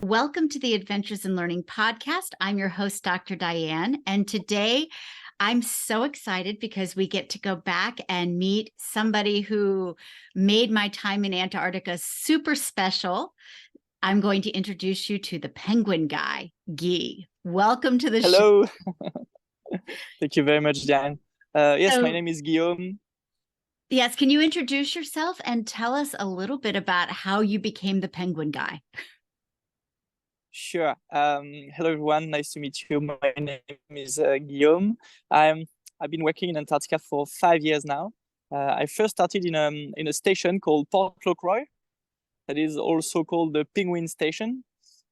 Welcome to the Adventures in Learning podcast. I'm your host, Dr. Diane, and today I'm so excited because we get to go back and meet somebody who made my time in Antarctica super special. I'm going to introduce you to the penguin guy, Guy. Welcome to the show. Hello. Thank you very much, Diane. Yes, my name is Guillaume. Yes, can you introduce yourself and tell us a little bit about how you became the penguin guy? Sure. Hello, everyone. Nice to meet you. My name is Guillaume. I've been working in Antarctica for 5 years now. I first started in a station called Port Lockroy, that is also called the Penguin Station.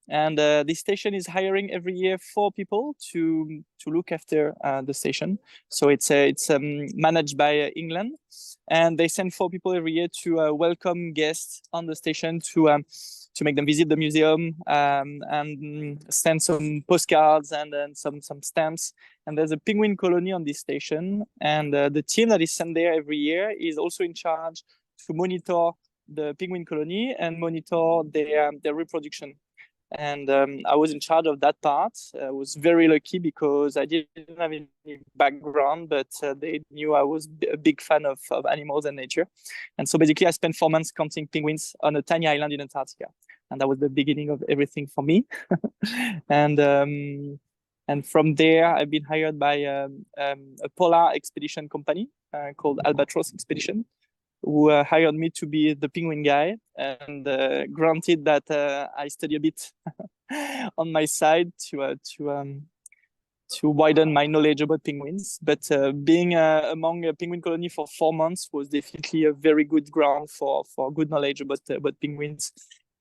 And this station is hiring every year 4 people to look after the station. So it's managed by England, and they send 4 people every year to welcome guests on the station to make them visit the museum and send some postcards and some stamps. And there's a penguin colony on this station, and the team that is sent there every year is also in charge to monitor the penguin colony and monitor their reproduction. And I was in charge of that part. I was very lucky because I didn't have any background, but they knew I was a big fan of animals and nature. And so basically I spent 4 months counting penguins on a tiny island in Antarctica. And that was the beginning of everything for me. And from there, I've been hired by a polar expedition company called Albatross Expedition, who hired me to be the penguin guy. And granted that I study a bit on my side to widen my knowledge about penguins. But being among a penguin colony for 4 months was definitely a very good ground for good knowledge about penguins.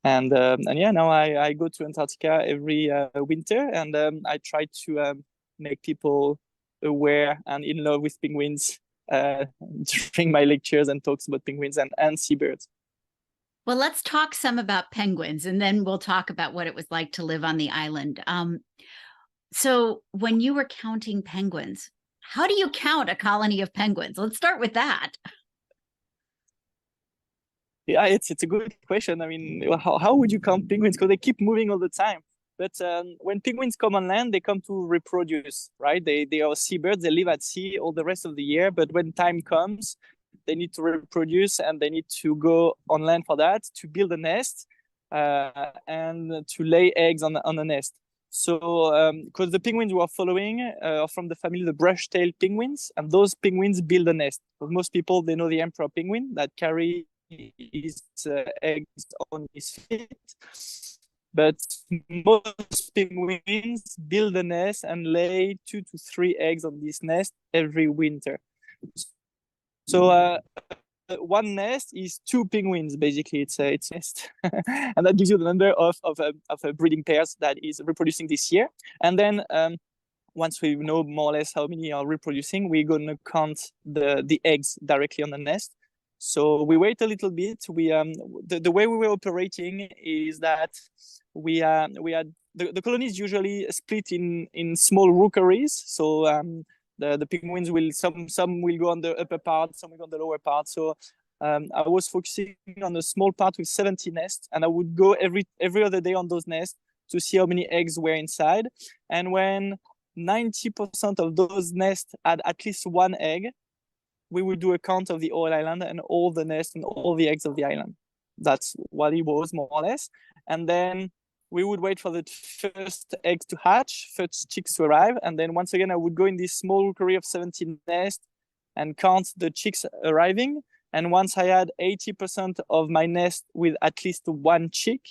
And yeah, now I go to Antarctica every winter, and I try to make people aware and in love with penguins during my lectures and talks about penguins and seabirds. Well, let's talk some about penguins, and then we'll talk about what it was like to live on the island. So when you were counting penguins, how do you count a colony of penguins? Let's start with that. Yeah, it's a good question. I mean, how would you count penguins? Because they keep moving all the time. But when penguins come on land, they come to reproduce, right? They are seabirds. They live at sea all the rest of the year. But when time comes, they need to reproduce, and they need to go on land for that, to build a nest and to lay eggs on the nest. So because the penguins we are following are from the family, the brush-tailed penguins, and those penguins build a nest. For most people, they know the emperor penguin that carry his eggs on his feet. But most penguins build a nest and lay 2 to 3 eggs on this nest every winter. So one nest is 2 penguins, basically. It's a nest. And that gives you the number of breeding pairs that is reproducing this year. And then once we know more or less how many are reproducing, we're going to count the eggs directly on the nest. So we wait a little bit. The way we were operating is that we had the colonies usually split in small rookeries. So the penguins will some will go on the upper part, some will go on the lower part. So I was focusing on a small part with 70 nests, and I would go every other day on those nests to see how many eggs were inside. And when 90% of those nests had at least 1 egg, we would do a count of the whole island and all the nests and all the eggs of the island. That's what it was, more or less. And then we would wait for the first eggs to hatch, first chicks to arrive. And then once again, I would go in this small rookery of 17 nests and count the chicks arriving. And once I had 80% of my nest with at least 1 chick,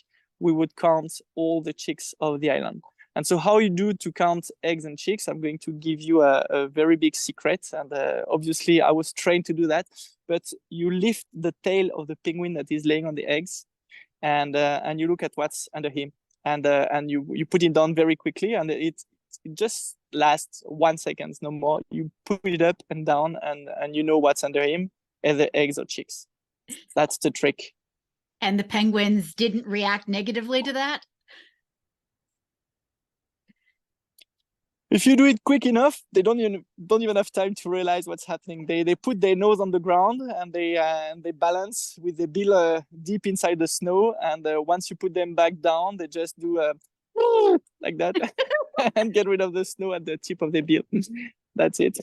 we would count all the chicks of the island. And so how you do to count eggs and chicks, I'm going to give you a very big secret. And obviously, I was trained to do that. But you lift the tail of the penguin that is laying on the eggs, and you look at what's under him. And you put it down very quickly, and it just lasts 1 second, no more. You put it up and down, and you know what's under him, either eggs or chicks. That's the trick. And the penguins didn't react negatively to that? if you do it quick enough, they don't even have time to realize what's happening. They put their nose on the ground and they balance with the bill deep inside the snow. And once you put them back down, they just do like that and get rid of the snow at the tip of the bill. That's it.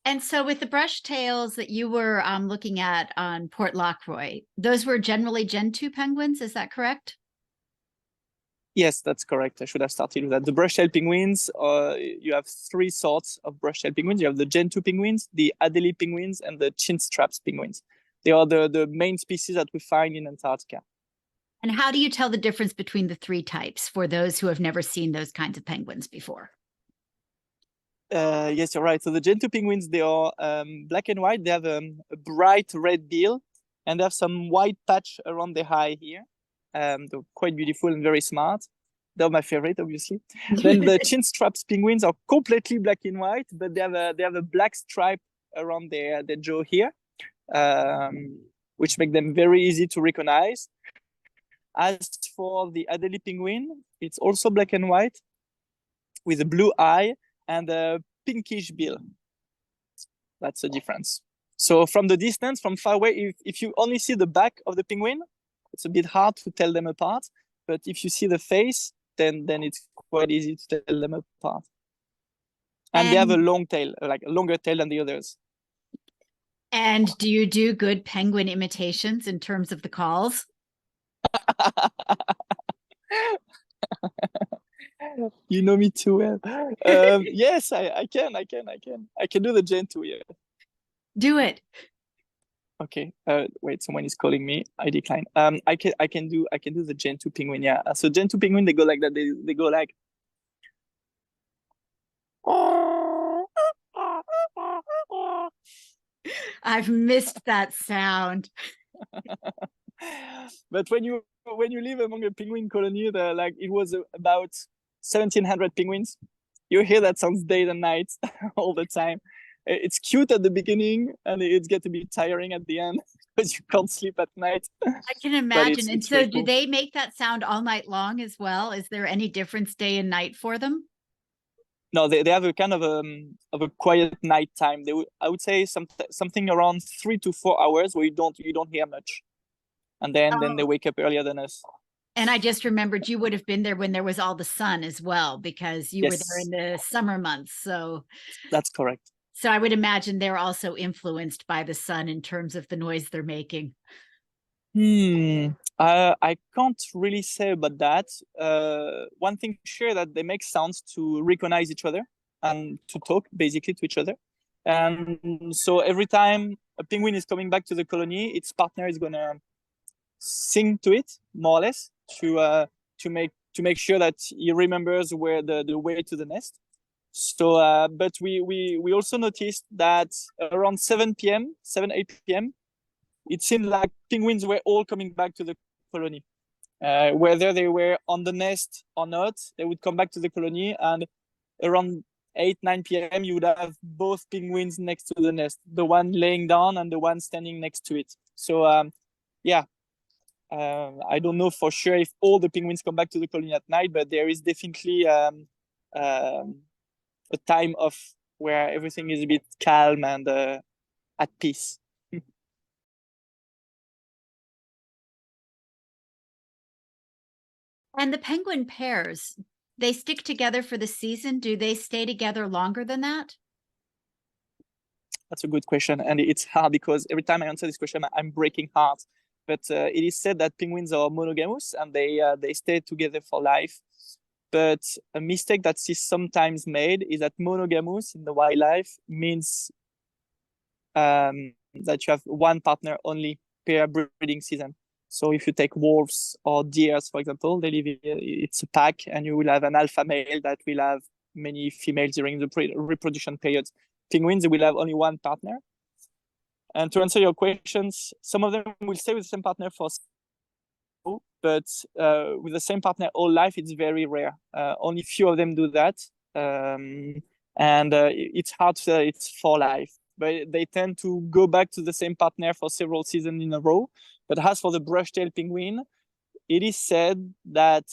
And so with the brush tails that you were looking at on Port Lockroy, those were generally Gentoo penguins, is that correct? Yes, that's correct. I should have started with that. The brush-tailed penguins, you have three sorts of brush-tailed penguins. You have the Gentoo penguins, the Adele penguins, and the Chinstrap penguins. They are the main species that we find in Antarctica. And how do you tell the difference between the three types for those who have never seen those kinds of penguins before? Yes, you're right. So the Gentoo penguins, they are black and white. They have a bright red bill, and they have some white patch around their eye here. They're quite beautiful and very smart. They're my favorite, obviously. Then the Chinstrap penguins are completely black and white, but they have a black stripe around their jaw here, which make them very easy to recognize. As for the Adele penguin, it's also black and white with a blue eye and a pinkish bill. That's the difference. So from the distance, from far away, if you only see the back of the penguin, it's a bit hard to tell them apart. But if you see the face, then it's quite easy to tell them apart. And they have a long tail, like a longer tail than the others. And do you do good penguin imitations in terms of the calls? You know me too well. Yes, I can do the Gentoo. Yeah. Do it. Okay. Wait, someone is calling me. I decline. I can do the Gentoo penguin. Yeah. So Gentoo penguin, they go like that. They go like. I've missed that sound. But when you live among a penguin colony, like it was about 1,700 penguins, you hear that sounds day and night all the time. It's cute at the beginning, and it's get to be tiring at the end because you can't sleep at night. I can imagine. And so, do cool. they make that sound all night long as well? Is there any difference day and night for them? No, they have a kind of a quiet night time. I would say something around 3 to 4 hours where you don't hear much, and then they wake up earlier than us. And I just remembered you would have been there when there was all the sun as well, because you were there in the summer months. So that's correct. So I would imagine they're also influenced by the sun in terms of the noise they're making. I can't really say about that. One thing sure that they make sounds to recognize each other and to talk basically to each other. And so every time a penguin is coming back to the colony, its partner is gonna sing to it more or less to make sure that he remembers where the way to the nest. So, but we also noticed that around 8 p.m., it seemed like penguins were all coming back to the colony. Whether they were on the nest or not, they would come back to the colony, and around 9 p.m., you would have both penguins next to the nest, the one laying down and the one standing next to it. So, I don't know for sure if all the penguins come back to the colony at night, but there is definitely a time of where everything is a bit calm and at peace. And the penguin pairs, they stick together for the season. Do they stay together longer than that? That's a good question, and it's hard because every time I answer this question, I'm breaking hearts. But it is said that penguins are monogamous and they stay together for life. But a mistake that is sometimes made is that monogamous in the wildlife means that you have one partner only per breeding season. So if you take wolves or deers, for example, it's a pack, and you will have an alpha male that will have many females during the reproduction periods. Penguins will have only one partner. And to answer your questions, some of them will stay with the same partner for but with the same partner all life, it's very rare. Only few of them do that, and it's hard to say it's for life. But they tend to go back to the same partner for several seasons in a row. But as for the brush-tailed penguin, it is said that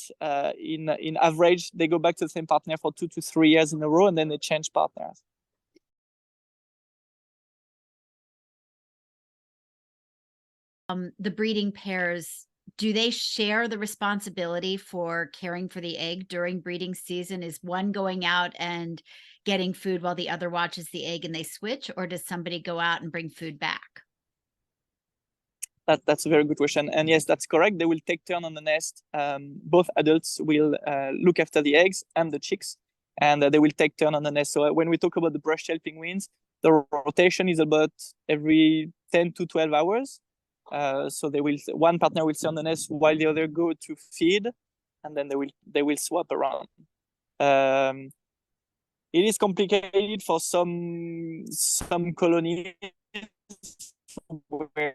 in average, they go back to the same partner for 2 to 3 years in a row, and then they change partners. The breeding pairs, do they share the responsibility for caring for the egg during breeding season? Is one going out and getting food while the other watches the egg and they switch, or does somebody go out and bring food back? That's a very good question. And yes, that's correct. They will take turn on the nest. Both adults will look after the eggs and the chicks, and they will take turn on the nest. So when we talk about the brush-tailed penguins, the rotation is about every 10 to 12 hours. So one partner will stay on the nest while the other go to feed, and then they will swap around. It is complicated for some colonies where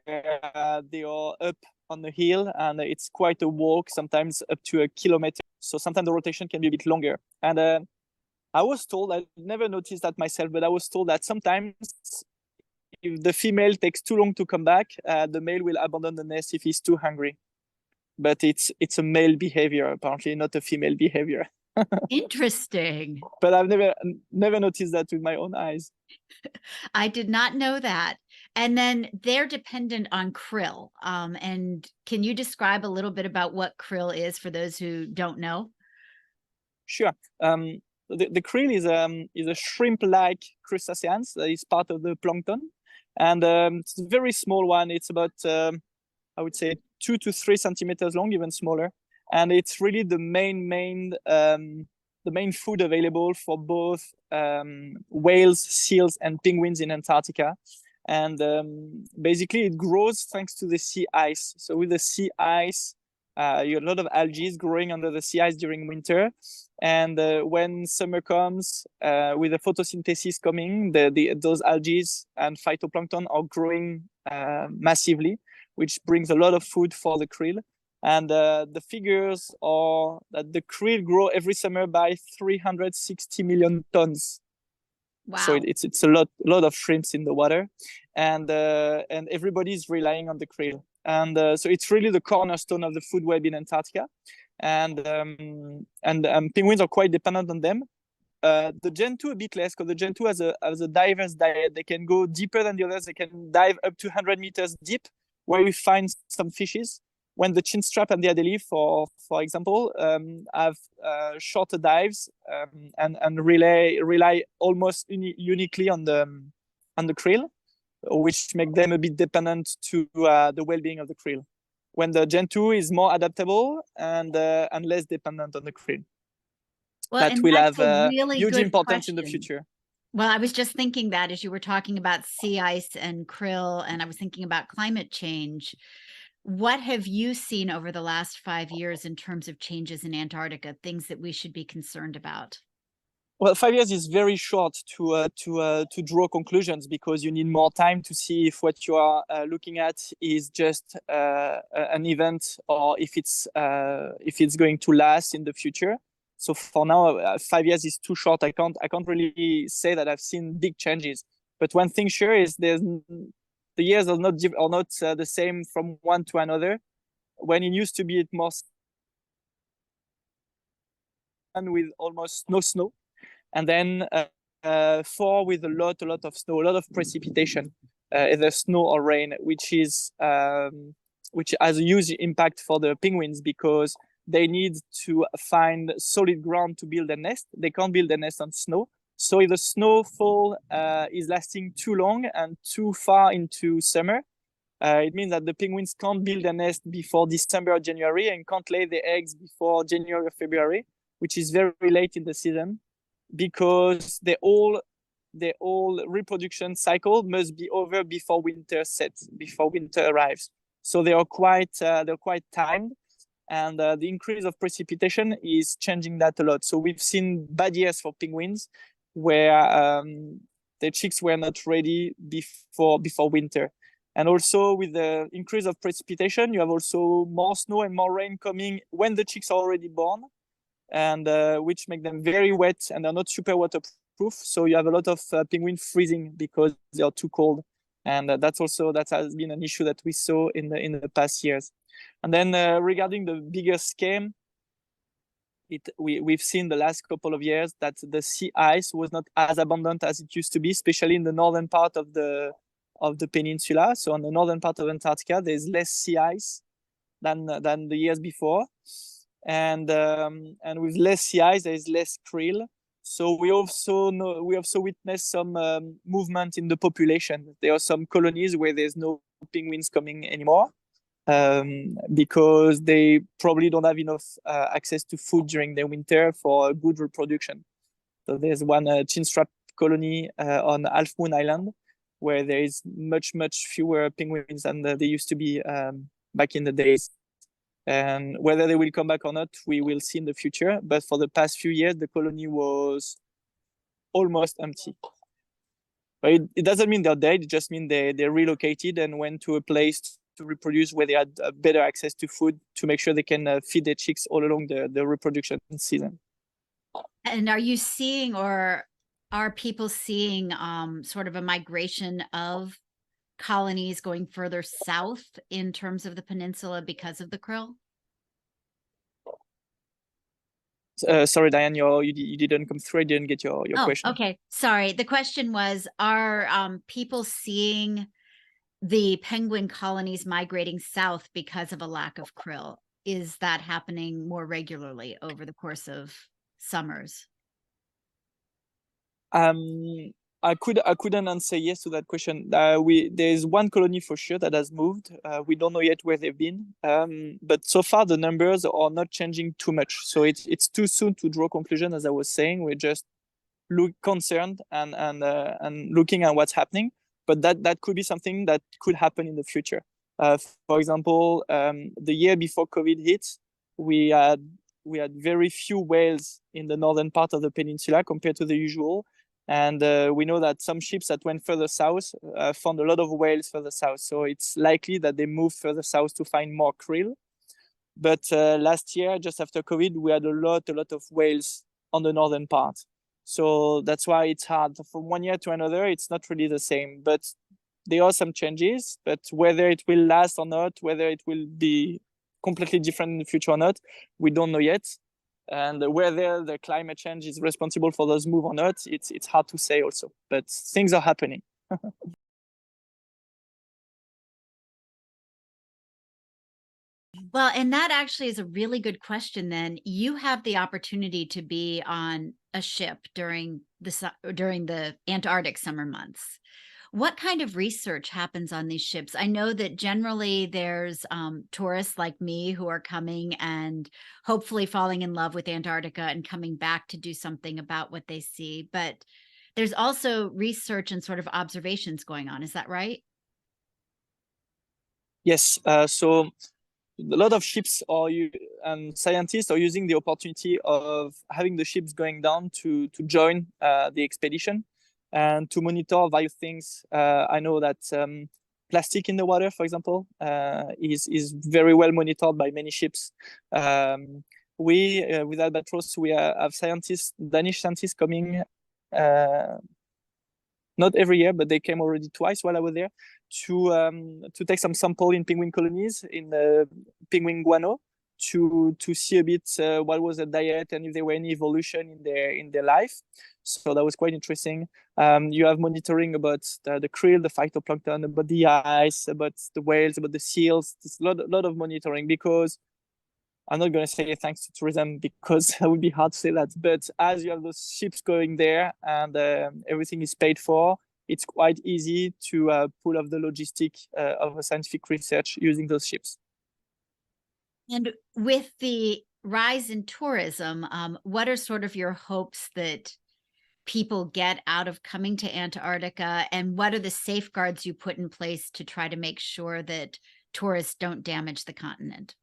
they are up on the hill, and it's quite a walk, sometimes up to 1 kilometer. So sometimes the rotation can be a bit longer. And I was told, I never noticed that myself, but I was told that sometimes if the female takes too long to come back, the male will abandon the nest if he's too hungry. But it's a male behavior, apparently, not a female behavior. Interesting. But I've never noticed that with my own eyes. I did not know that. And then they're dependent on krill. And can you describe a little bit about what krill is for those who don't know? Sure. The krill is a shrimp-like crustacean that is part of the plankton, and it's a very small one. It's about I would say 2 to 3 centimeters long, even smaller, and it's really the main food available for both whales, seals, and penguins in Antarctica. And basically, it grows thanks to the sea ice. So with the sea ice, you have a lot of algae growing under the sea ice during winter. And when summer comes, with the photosynthesis coming, those algae and phytoplankton are growing massively, which brings a lot of food for the krill. And the figures are that the krill grow every summer by 360 million tons. Wow. So it's a lot of shrimps in the water, and everybody's relying on the krill. And so it's really the cornerstone of the food web in Antarctica. And penguins are quite dependent on them. The Gentoo a bit less, because the Gentoo has a diverse diet. They can go deeper than the others. They can dive up to 100 meters deep, where we find some fishes. When the Chinstrap and the Adele, for example, have shorter dives and rely almost uniquely on the krill, which make them a bit dependent to the well-being of the krill. When the Gentoo is more adaptable and less dependent on the krill. Well, that will have really huge importance question in the future. Well, I was just thinking that as you were talking about sea ice and krill, and I was thinking about climate change. What have you seen over the last 5 years in terms of changes in Antarctica, things that we should be concerned about? Well, 5 years is very short to draw conclusions, because you need more time to see if what you are looking at is just an event, or if it's going to last in the future. So for now, 5 years is too short. I can't really say that I've seen big changes. But one thing sure is the years are not the same from one to another. When it used to be it more with almost no snow, and then 4 with a lot of snow, a lot of precipitation, either snow or rain, which has a huge impact for the penguins, because they need to find solid ground to build a nest. They can't build a nest on snow. So if the snowfall is lasting too long and too far into summer, it means that the penguins can't build a nest before December or January, and can't lay the eggs before January or February, which is very late in the season, because their whole reproduction cycle must be over before winter arrives. So they are quite timed, and the increase of precipitation is changing that a lot. So we've seen bad years for penguins, where the chicks were not ready before winter, And also with the increase of precipitation, you have also more snow and more rain coming when the chicks are already born, and which make them very wet and they're not super waterproof. So you have a lot of penguins freezing because they are too cold. And that has been an issue that we saw in the past years. And then regarding the bigger scam, we've seen the last couple of years that the sea ice was not as abundant as it used to be, especially in the northern part of the peninsula. So on the northern part of Antarctica, there's less sea ice than the years before, and with less sea ice, there's less krill. So we also witnessed some movement in the population. There are some colonies where there's no penguins coming anymore, because they probably don't have enough access to food during the winter for good reproduction. So there's one Chinstrap colony on Half Moon Island where there is much fewer penguins than they used to be back in the days. And whether they will come back or not, we will see in the future. But for the past few years, the colony was almost empty. But it doesn't mean they're dead. It just means they relocated and went to a place to reproduce where they had better access to food to make sure they can feed their chicks all along the reproduction season. And are you seeing, or are people seeing sort of a migration of colonies going further south in terms of the peninsula because of the krill? Sorry, Diane, you didn't come through. I didn't get your question. Okay, sorry. The question was, are people seeing the penguin colonies migrating south because of a lack of krill? Is that happening more regularly over the course of summers? I couldn't answer yes to that question. There's one colony for sure that has moved. We don't know yet where they've been, but so far the numbers are not changing too much. So it's too soon to draw conclusion. As I was saying, we're just concerned and looking at what's happening. But that could be something that could happen in the future. For example, the year before COVID hit, we had very few whales in the northern part of the peninsula compared to the usual. And we know that some ships that went further south found a lot of whales further south. So it's likely that they moved further south to find more krill. But last year, just after COVID, we had a lot of whales on the northern part. So that's why it's hard. From one year to another, it's not really the same. But there are some changes. But whether it will last or not, whether it will be completely different in the future or not, we don't know yet. And whether the climate change is responsible for those moves or not, it's hard to say also. But things are happening. Well, and that actually is a really good question then. You have the opportunity to be on a ship during the Antarctic summer months. What kind of research happens on these ships? I know that generally there's tourists like me who are coming and hopefully falling in love with Antarctica and coming back to do something about what they see. But there's also research and sort of observations going on. Is that right? Yes. So a lot of ships scientists are using the opportunity of having the ships going down to join the expedition and to monitor various things. I know that plastic in the water, for example, is very well monitored by many ships. We with Albatros, we have Danish scientists coming. Not every year, but they came already twice while I was there to take some sample in penguin colonies in penguin guano to see a bit what was the diet and if there were any evolution in their life. So that was quite interesting. You have monitoring about the krill, the phytoplankton, about the ice, about the whales, about the seals. There's a lot of monitoring, because I'm not going to say thanks to tourism, because it would be hard to say that. But as you have those ships going there and everything is paid for, it's quite easy to pull off the logistic of a scientific research using those ships. And with the rise in tourism, what are sort of your hopes that people get out of coming to Antarctica, and what are the safeguards you put in place to try to make sure that tourists don't damage the continent?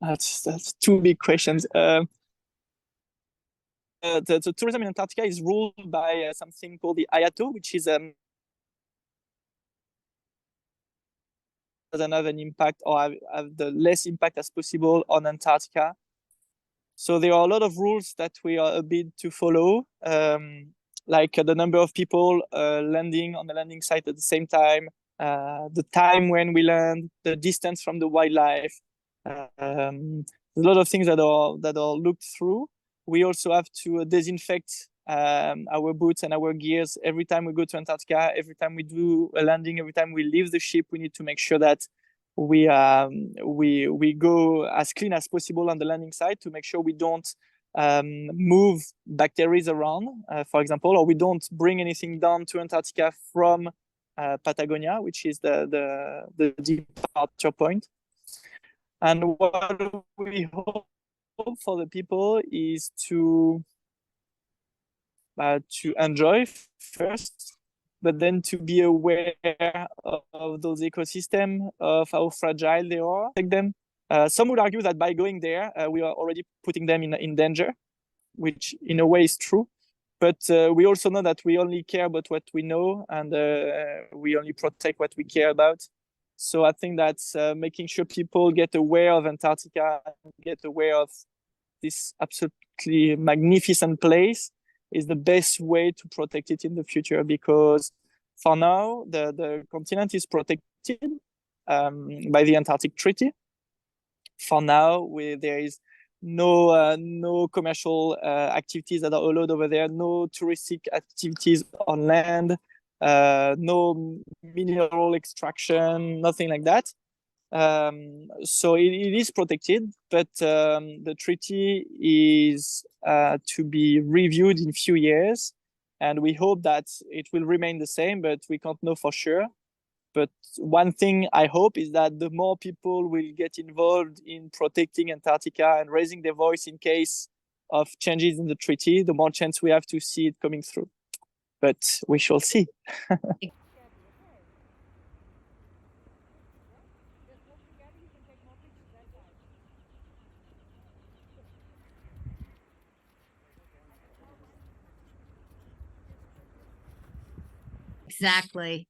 That's two big questions. The tourism in Antarctica is ruled by something called the IAATO, which is doesn't have an impact, or have the less impact as possible on Antarctica. So there are a lot of rules that we are a bit to follow, like the number of people landing on the landing site at the same time, the time when we land, the distance from the wildlife. A lot of things that are looked through. We also have to disinfect our boots and our gears every time we go to Antarctica. Every time we do a landing, every time we leave the ship, we need to make sure that we go as clean as possible on the landing site to make sure we don't move bacteria around, for example, or we don't bring anything down to Antarctica from Patagonia, which is the departure point. And what we hope for the people is to enjoy first, but then to be aware of those ecosystems, of how fragile they are. Take them. Some would argue that by going there, we are already putting them in danger, which in a way is true. But we also know that we only care about what we know, and we only protect what we care about. So I think that's making sure people get aware of Antarctica, get aware of this absolutely magnificent place is the best way to protect it in the future, because for now, the continent is protected by the Antarctic Treaty. For now, there is no commercial activities that are allowed over there, no touristic activities on land, no mineral extraction, nothing like that. So it is protected, but the treaty is to be reviewed in a few years, and we hope that it will remain the same, but we can't know for sure. But one thing I hope is that the more people will get involved in protecting Antarctica and raising their voice in case of changes in the treaty, the more chance we have to see it coming through. But we shall see. Exactly.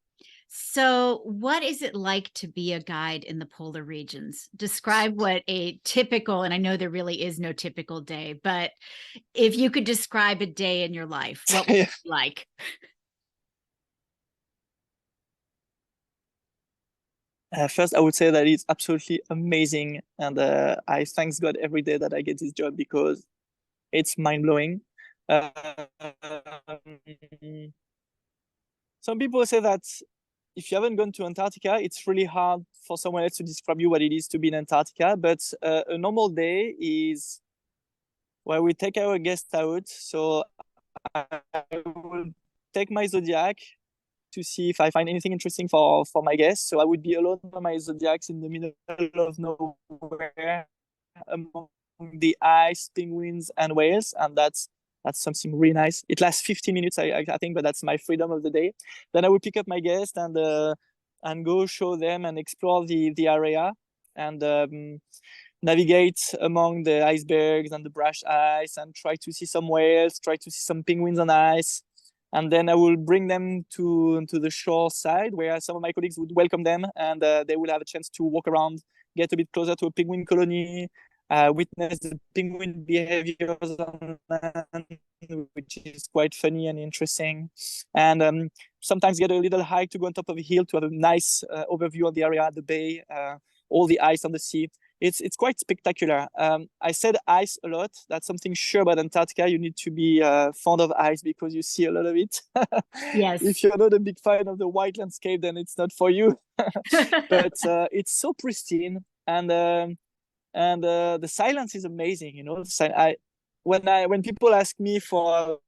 So, what is it like to be a guide in the polar regions? Describe what a typical, and I know there really is no typical day, but if you could describe a day in your life, what would it be like? First, I would say that it's absolutely amazing, and I thank God every day that I get this job because it's mind-blowing. Some people say that if you haven't gone to Antarctica, it's really hard for someone else to describe you what it is to be in Antarctica. But a normal day is where we take our guests out. So I will take my Zodiac to see if I find anything interesting for my guests. So I would be alone by my Zodiacs in the middle of nowhere among the ice, penguins, and whales, and that's something really nice. It lasts 15 minutes, I think, but that's my freedom of the day. Then I will pick up my guest and go show them and explore the area and navigate among the icebergs and the brushed ice and try to see some whales, try to see some penguins on ice. And then I will bring them to the shore side where some of my colleagues would welcome them, and they will have a chance to walk around, get a bit closer to a penguin colony, witness the penguin behaviors on land, which is quite funny and interesting. And sometimes get a little hike to go on top of a hill to have a nice overview of the area, the bay, all the ice on the sea. It's quite spectacular. I said ice a lot. That's something sure about Antarctica. You need to be fond of ice because you see a lot of it. Yes. If you're not a big fan of the white landscape, then it's not for you. But it's so pristine, and the silence is amazing. You know, when people ask me for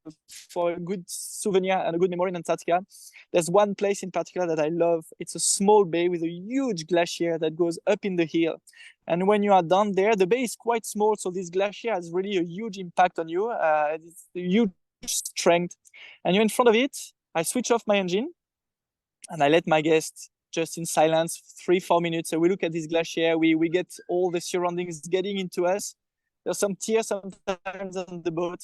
a good souvenir and a good memory in Antarctica, there's one place in particular that I love. It's a small bay with a huge glacier that goes up in the hill. And when you are down there, the bay is quite small, so this glacier has really a huge impact on you. It's a huge strength. And you're in front of it. I switch off my engine and I let my guests just in silence, 3-4 minutes. So we look at this glacier, we get all the surroundings getting into us. There's some tears sometimes on the boat.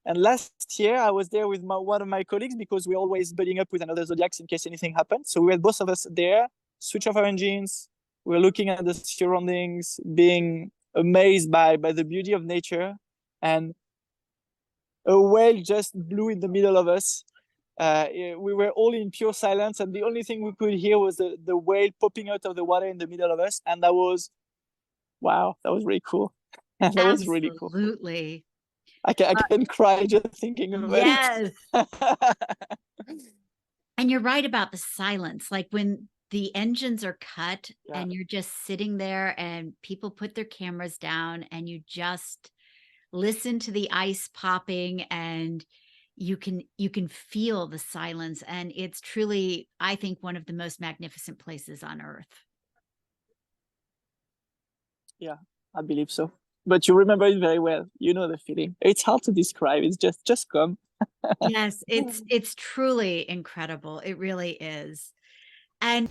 And last year, I was there with one of my colleagues because we're always budding up with another Zodiacs in case anything happens. So we had both of us there, switch off our engines, we're looking at the surroundings, being amazed by the beauty of nature, and a whale just blew in the middle of us. We were all in pure silence, and the only thing we could hear was the whale popping out of the water in the middle of us. And that was, wow, that was really cool. And that was really cool. Absolutely. I can cry just thinking about Yes. it. And you're right about the silence. Like when the engines are cut Yeah. and you're just sitting there and people put their cameras down and you just listen to the ice popping and you can feel the silence. And it's truly, I think, one of the most magnificent places on earth. Yeah, I believe so. But you remember it very well. You know the feeling. It's hard to describe. It's just come. Yes, it's truly incredible. It really is. And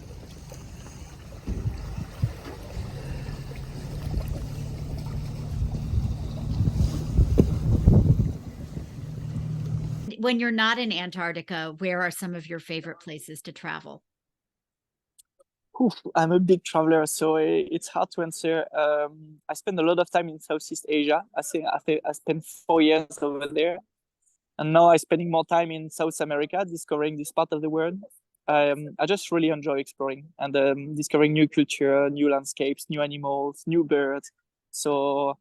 when you're not in Antarctica, where are some of your favorite places to travel? Oof, I'm a big traveler, so it's hard to answer. I spend a lot of time in Southeast Asia. I spent 4 years over there, and now I'm spending more time in South America, discovering this part of the world. I just really enjoy exploring and discovering new culture, new landscapes, new animals, new birds. So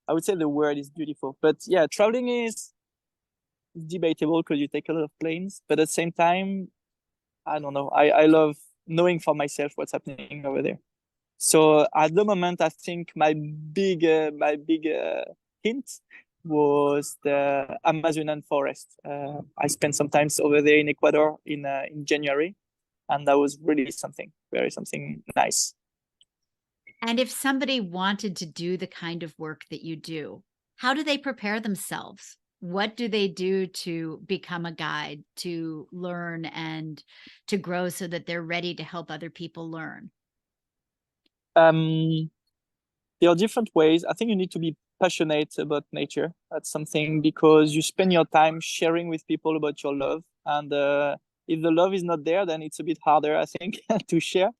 I would say the world is beautiful. But yeah, traveling is debatable because you take a lot of planes, but at the same time, I don't know. I love knowing for myself what's happening over there. So at the moment, I think my big hint was the Amazonian forest. I spent some time over there in Ecuador in January, and that was really something nice. And if somebody wanted to do the kind of work that you do, how do they prepare themselves? What do they do to become a guide, to learn and to grow so that they're ready to help other people learn? There are different ways. I think you need to be passionate about nature. That's something because you spend your time sharing with people about your love. And if the love is not there, then it's a bit harder, I think, to share.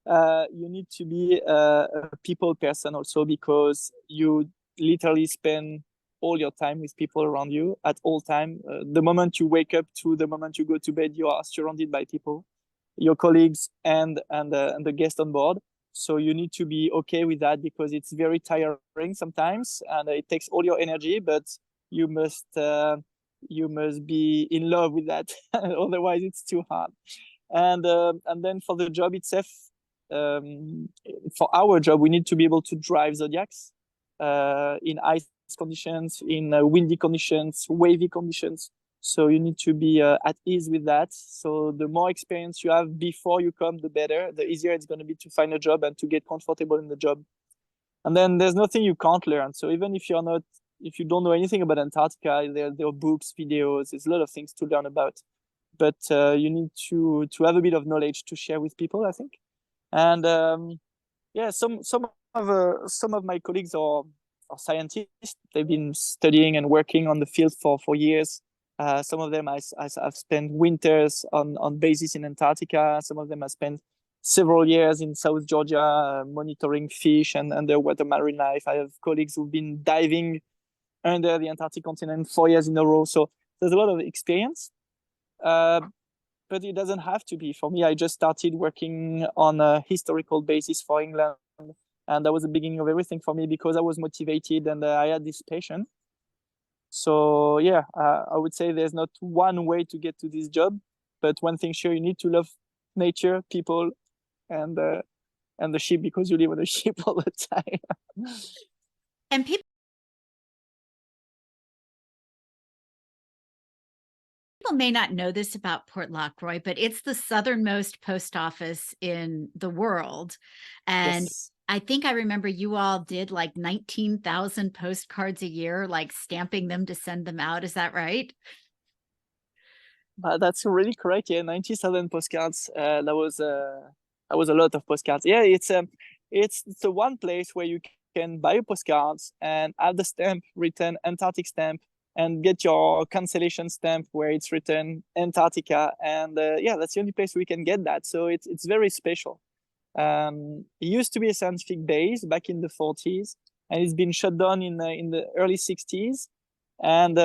You need to be a people person also because you literally spend all your time with people around you at all time. The moment you wake up to the moment you go to bed, you are surrounded by people, your colleagues and the guest on board. So you need to be okay with that because it's very tiring sometimes and it takes all your energy, but you must be in love with that. Otherwise it's too hard. And then for the job itself, for our job, we need to be able to drive Zodiacs in ice conditions, in windy conditions, wavy conditions. So you need to be at ease with that. So the more experience you have before you come, the better. The easier it's going to be to find a job and to get comfortable in the job. And then there's nothing you can't learn. So even if you don't know anything about Antarctica, there are books, videos. There's a lot of things to learn about. But you need to have a bit of knowledge to share with people, I think. And yeah, some of my colleagues are scientists. They've been studying and working on the field for years. Some of them I've spent winters on bases in Antarctica. Some of them I spent several years in South Georgia monitoring fish and underwater marine life. I have colleagues who've been diving under the Antarctic continent 4 years in a row. So there's a lot of experience. But it doesn't have to be. For me, I just started working on a historical basis for England. And that was the beginning of everything for me because I was motivated and I had this passion. So yeah, I would say there's not one way to get to this job, but one thing sure, you need to love nature, people, and the ship because you live on a ship all the time. And people may not know this about Port Lockroy, but it's the southernmost post office in the world. And Yes. I think I remember you all did like 19,000 postcards a year, like stamping them to send them out. Is that right? That's really correct. Yeah, 90,000 postcards. That was a lot of postcards. Yeah, it's the one place where you can buy postcards and have the stamp written Antarctic stamp and get your cancellation stamp where it's written Antarctica. And yeah, that's the only place we can get that. So it's very special. It used to be a scientific base back in the 40s, and it's been shut down in the early 60s. And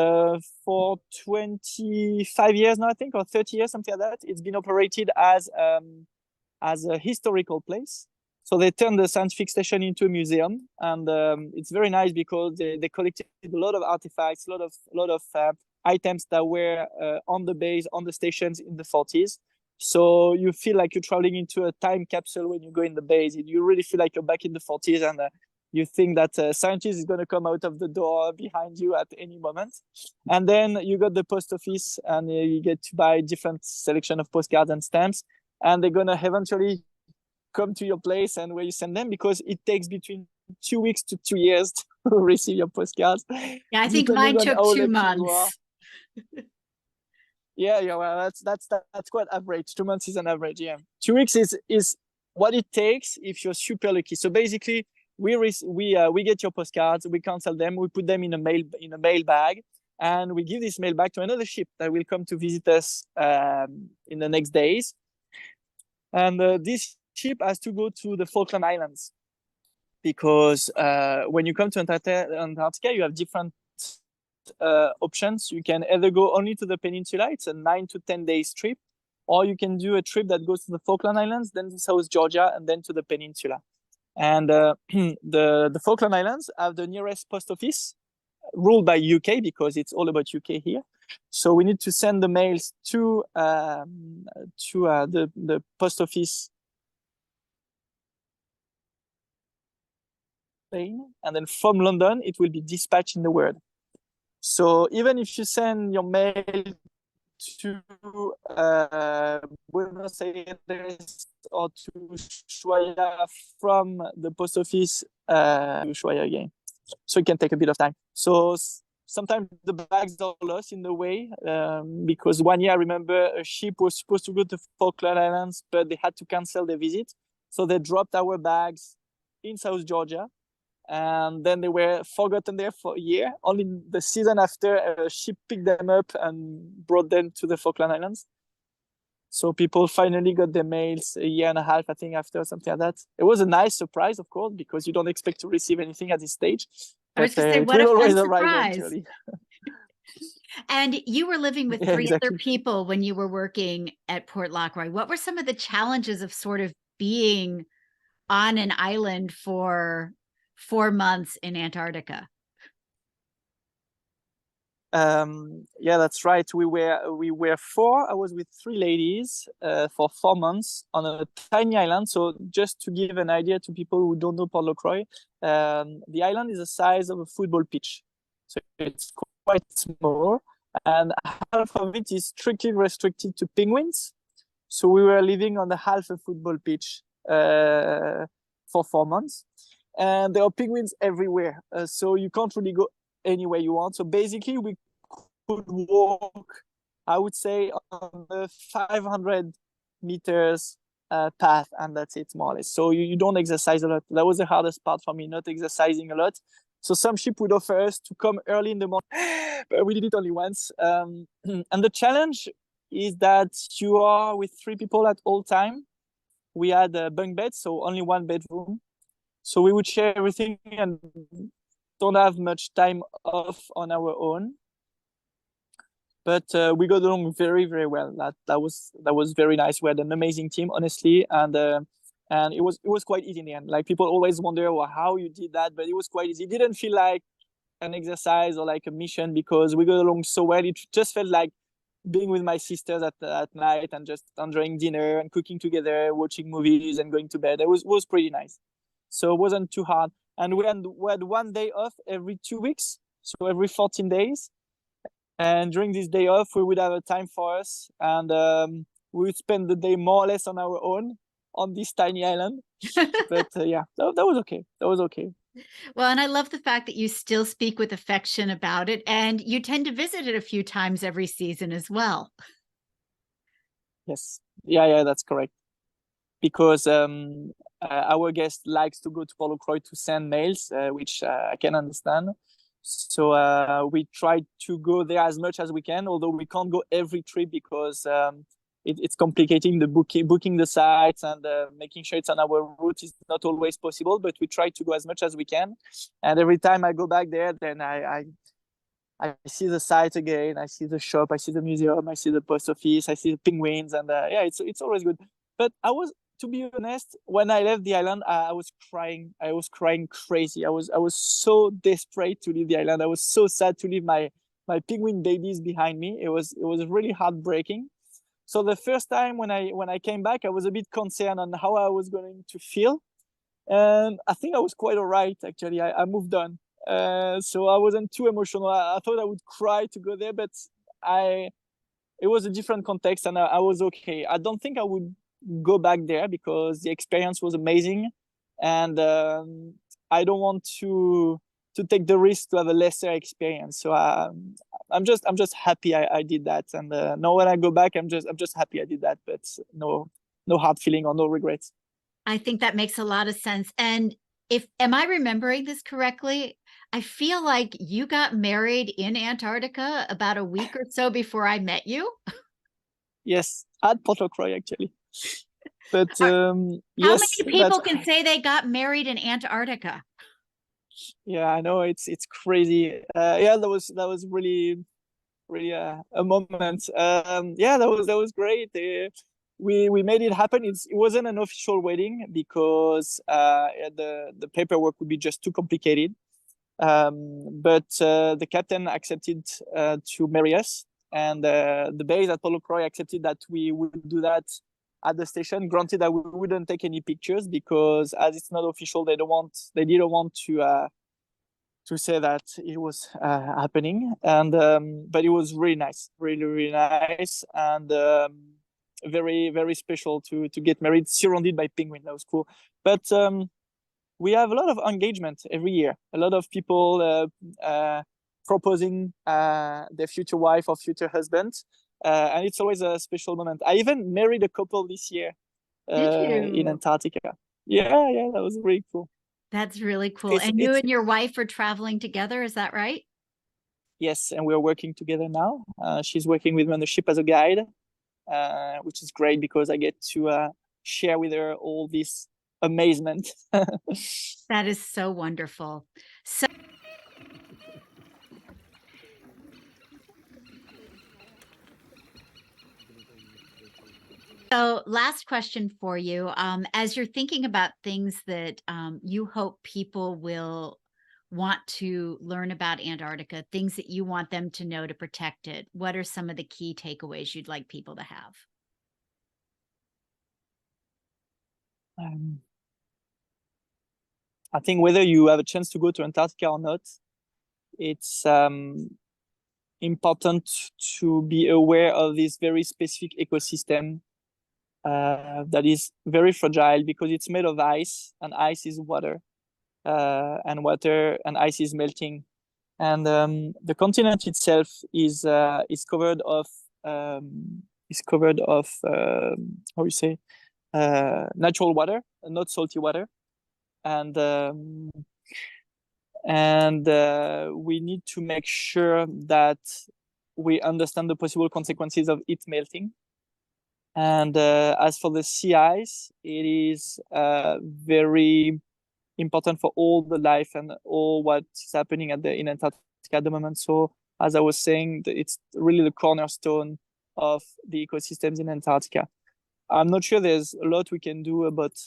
for 25 years now, I think, or 30 years, something like that, it's been operated as a historical place. So they turned the scientific station into a museum, and it's very nice because they collected a lot of artifacts, a lot of items that were on the base, on the stations in the 40s. So you feel like you're traveling into a time capsule when you go in the base. You really feel like you're back in the 40s, and you think that a scientist is going to come out of the door behind you at any moment. And then you got the post office, and you get to buy different selection of postcards and stamps, and they're going to eventually come to your place and where you send them, because it takes between 2 weeks to 2 years to receive your postcards. Yeah, I think mine took 2 months. Yeah, well, that's quite average. 2 months is an average. Yeah, 2 weeks is what it takes if you're super lucky. So basically, we get your postcards, we cancel them, we put them in a mail bag, and we give this mail bag to another ship that will come to visit us in the next days. And this ship has to go to the Falkland Islands, because when you come to Antarctica, you have different options. You can either go only to the peninsula, it's a 9 to 10 days trip, or you can do a trip that goes to the Falkland Islands, then to South Georgia, and then to the peninsula. And the Falkland Islands have the nearest post office, ruled by UK, because it's all about UK here. So we need to send the mails to the post office, Spain, and then from London it will be dispatched in the world. So even if you send your mail to Buenos Aires or to Ushuaia from the post office to Ushuaia again, so it can take a bit of time. So sometimes the bags are lost in the way, because one year I remember a ship was supposed to go to Falkland Islands, but they had to cancel their visit, so they dropped our bags in South Georgia, and then they were forgotten there for a year. Only the season after, a ship picked them up and brought them to the Falkland Islands. So people finally got their mails a year and a half, I think, after, something like that. It was a nice surprise, of course, because you don't expect to receive anything at this stage. I was going to say, what a fun surprise. And you were living with three other people when you were working at Port Lockroy. What were some of the challenges of sort of being on an island for 4 months in Antarctica? Yeah, that's right. We were 4. I was with 3 ladies for 4 months on a tiny island. So just to give an idea to people who don't know Port Lockroy, the island is the size of a football pitch. So it's quite small, and half of it is strictly restricted to penguins. So we were living on the half a football pitch for 4 months, and there are penguins everywhere. So you can't really go anywhere you want. So basically we could walk, I would say, on the 500 meters path, and that's it, more or less. So you don't exercise a lot. That was the hardest part for me, not exercising a lot. So some ship would offer us to come early in the morning, but we did it only once. And the challenge is that you are with 3 people at all time. We had bunk beds, so only 1 bedroom. So we would share everything and don't have much time off on our own. But we got along very, very well. That was very nice. We had an amazing team, honestly, and it was quite easy in the end. Like, people always wonder, well, how you did that, but it was quite easy. It didn't feel like an exercise or like a mission, because we got along so well. It just felt like being with my sisters at night and just enjoying dinner and cooking together, watching movies and going to bed. It was pretty nice. So it wasn't too hard. And we had 1 day off every 2 weeks, so every 14 days. And during this day off, we would have a time for us, and we would spend the day more or less on our own on this tiny island. But yeah, that was okay. That was okay. Well, and I love the fact that you still speak with affection about it, and you tend to visit it a few times every season as well. Yes. Yeah, that's correct. Because our guest likes to go to Port Lockroy to send mails, which I can understand. So we try to go there as much as we can, although we can't go every trip, because it's complicating the booking the sites, and making sure it's on our route is not always possible, but we try to go as much as we can. And every time I go back there, then I see the site again, I see the shop, I see the museum, I see the post office, I see the penguins, and yeah, it's always good. But to be honest, when I left the island, I was crying. I was crying crazy. I was so desperate to leave the island. I was so sad to leave my penguin babies behind me. It was really heartbreaking. So the first time when I came back, I was a bit concerned on how I was going to feel, and I think I was quite all right actually. I moved on, so I wasn't too emotional. I thought I would cry to go there, but it was a different context, and I was okay. I don't think I would go back there because the experience was amazing, and I don't want to take the risk to have a lesser experience. So I'm just happy I did that, and now when I go back, I'm just happy I did that, but no hard feeling or no regrets. I think that makes a lot of sense. And am I remembering this correctly? I feel like you got married in Antarctica about a week or so before I met you. Yes, at Port Lockroy actually. But How yes, many people can say they got married in Antarctica? Yeah, I know it's crazy. Yeah, that was really a moment. Yeah, that was great. We made it happen. It wasn't an official wedding because the paperwork would be just too complicated. But the captain accepted to marry us, and the base at Port Lockroy accepted that we would do that at the station. Granted that we wouldn't take any pictures because as it's not official, they didn't want to say that it was happening. And but it was really nice, really nice, and very, very special to get married surrounded by penguins. That was cool. But we have a lot of engagement every year. A lot of people proposing their future wife or future husband, and it's always a special moment. I even married a couple this year in Antarctica. Yeah, that was really cool. That's really cool. And you and your wife are traveling together, is that right? Yes, and we're working together now. She's working with me on the ship as a guide, which is great because I get to share with her all this amazement. That is so wonderful. So last question for you. As you're thinking about things that you hope people will want to learn about Antarctica, things that you want them to know to protect it, what are some of the key takeaways you'd like people to have? I think whether you have a chance to go to Antarctica or not, it's important to be aware of this very specific ecosystem that is very fragile because it's made of ice, and ice is water, and water and ice is melting, and the continent itself is covered of how you say natural water, not salty water, and we need to make sure that we understand the possible consequences of it melting. And as for the sea ice, it is very important for all the life and all what's happening in Antarctica at the moment. So as I was saying, it's really the cornerstone of the ecosystems in Antarctica. I'm not sure there's a lot we can do about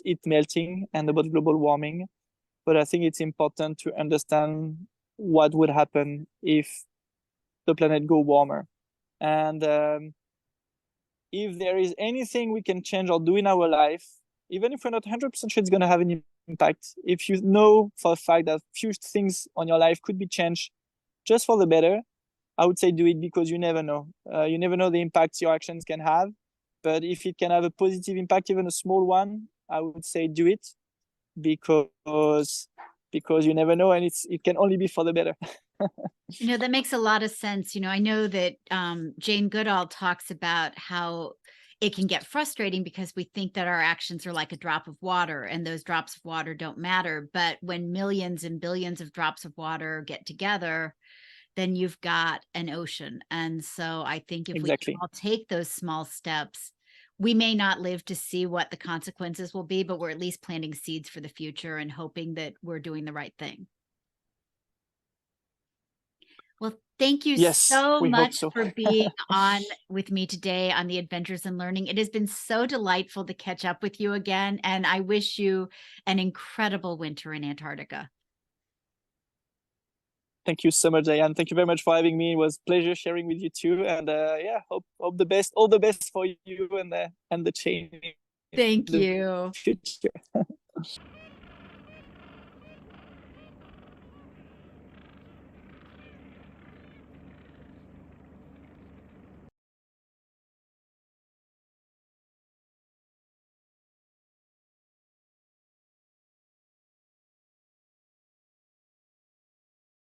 it melting and about global warming, but I think it's important to understand what would happen if the planet go warmer. And if there is anything we can change or do in our life, even if we're not 100% sure it's going to have an impact, if you know for a fact that few things on your life could be changed just for the better, I would say do it, because you never know. You never know the impacts your actions can have. But if it can have a positive impact, even a small one, I would say do it, because you never know, and it can only be for the better. That makes a lot of sense. I know that Jane Goodall talks about how it can get frustrating because we think that our actions are like a drop of water and those drops of water don't matter. But when millions and billions of drops of water get together, then you've got an ocean. And so I think if we Exactly. can all take those small steps, we may not live to see what the consequences will be, but we're at least planting seeds for the future and hoping that we're doing the right thing. Well, thank you Yes, so we hope much so. for being on with me today on the Adventures in Learning. It has been so delightful to catch up with you again, and I wish you an incredible winter in Antarctica. Thank you so much, Diane. Thank you very much for having me. It was a pleasure sharing with you too. And yeah, hope the best, all the best for you and the change in Thank the you. future.